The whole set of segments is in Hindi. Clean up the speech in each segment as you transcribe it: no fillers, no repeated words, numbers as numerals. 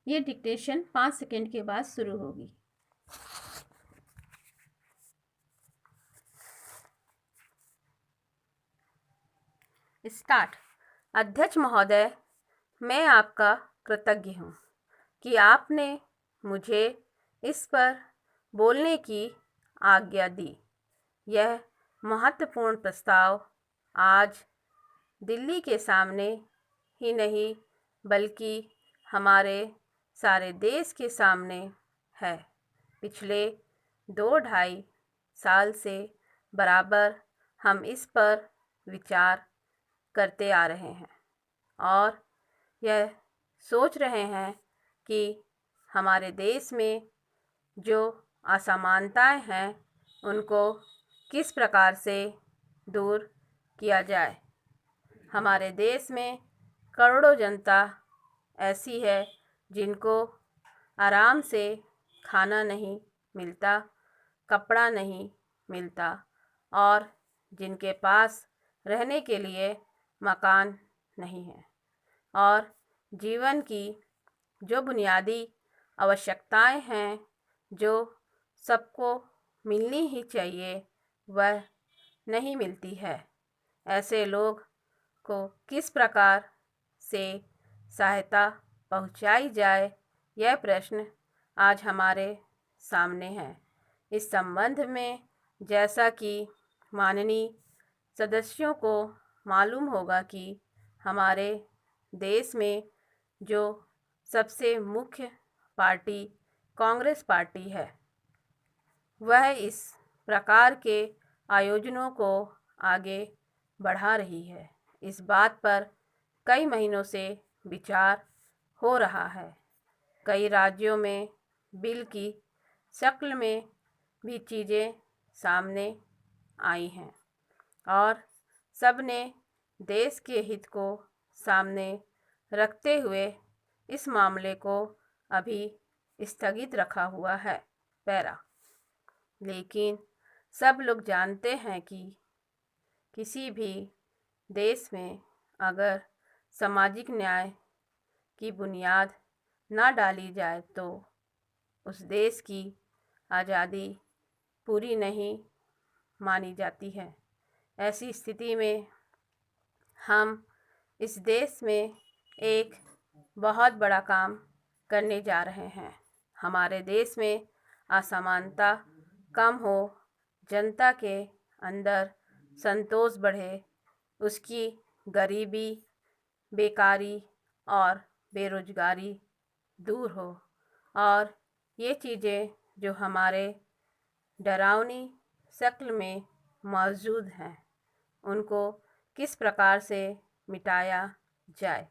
ये डिक्टेशन 5 सेकंड के बाद शुरू होगी। स्टार्ट। अध्यक्ष महोदय, मैं आपका कृतज्ञ हूँ कि आपने मुझे इस पर बोलने की आज्ञा दी। यह महत्वपूर्ण प्रस्ताव आज दिल्ली के सामने ही नहीं बल्कि हमारे सारे देश के सामने है। पिछले 2-2.5 साल से बराबर हम इस पर विचार करते आ रहे हैं और यह सोच रहे हैं कि हमारे देश में जो असमानताएं हैं उनको किस प्रकार से दूर किया जाए। हमारे देश में करोड़ों जनता ऐसी है जिनको आराम से खाना नहीं मिलता, कपड़ा नहीं मिलता और जिनके पास रहने के लिए मकान नहीं है और जीवन की जो बुनियादी आवश्यकताएं हैं जो सबको मिलनी ही चाहिए वह नहीं मिलती है। ऐसे लोग को किस प्रकार से सहायता पहुंचाई जाए, यह प्रश्न आज हमारे सामने है। इस संबंध में जैसा कि माननीय सदस्यों को मालूम होगा कि हमारे देश में जो सबसे मुख्य पार्टी कांग्रेस पार्टी है, वह इस प्रकार के आयोजनों को आगे बढ़ा रही है। इस बात पर कई महीनों से विचार हो रहा है। कई राज्यों में बिल की शक्ल में भी चीज़ें सामने आई हैं और सबने देश के हित को सामने रखते हुए इस मामले को अभी स्थगित रखा हुआ है। पैरा। लेकिन सब लोग जानते हैं कि किसी भी देश में अगर सामाजिक न्याय की बुनियाद ना डाली जाए तो उस देश की आज़ादी पूरी नहीं मानी जाती है। ऐसी स्थिति में हम इस देश में एक बहुत बड़ा काम करने जा रहे हैं। हमारे देश में असमानता कम हो, जनता के अंदर संतोष बढ़े, उसकी गरीबी, बेकारी और बेरोजगारी दूर हो और ये चीज़ें जो हमारे डरावनी शक्ल में मौजूद हैं उनको किस प्रकार से मिटाया जाए,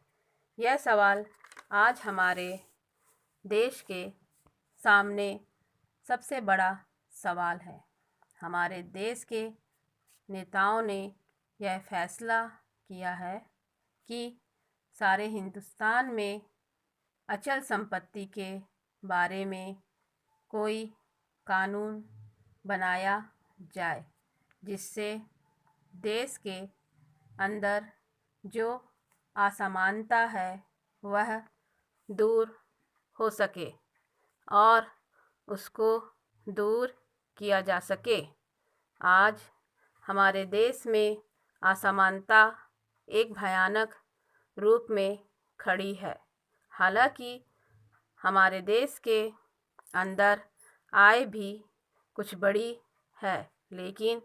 यह सवाल आज हमारे देश के सामने सबसे बड़ा सवाल है। हमारे देश के नेताओं ने यह फैसला किया है कि सारे हिंदुस्तान में अचल संपत्ति के बारे में कोई कानून बनाया जाए जिससे देश के अंदर जो असमानता है वह दूर हो सके और उसको दूर किया जा सके। आज हमारे देश में असमानता एक भयानक रूप में खड़ी है। हालांकि हमारे देश के अंदर आय भी कुछ बड़ी है, लेकिन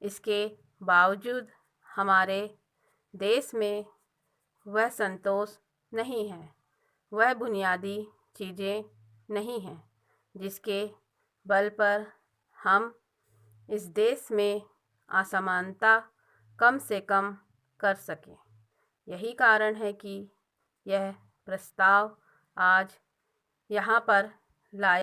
इसके बावजूद हमारे देश में वह संतोष नहीं है, वह बुनियादी चीज़ें नहीं हैं जिसके बल पर हम इस देश में असमानता कम से कम कर सकें। यही कारण है कि यह प्रस्ताव आज यहाँ पर लाया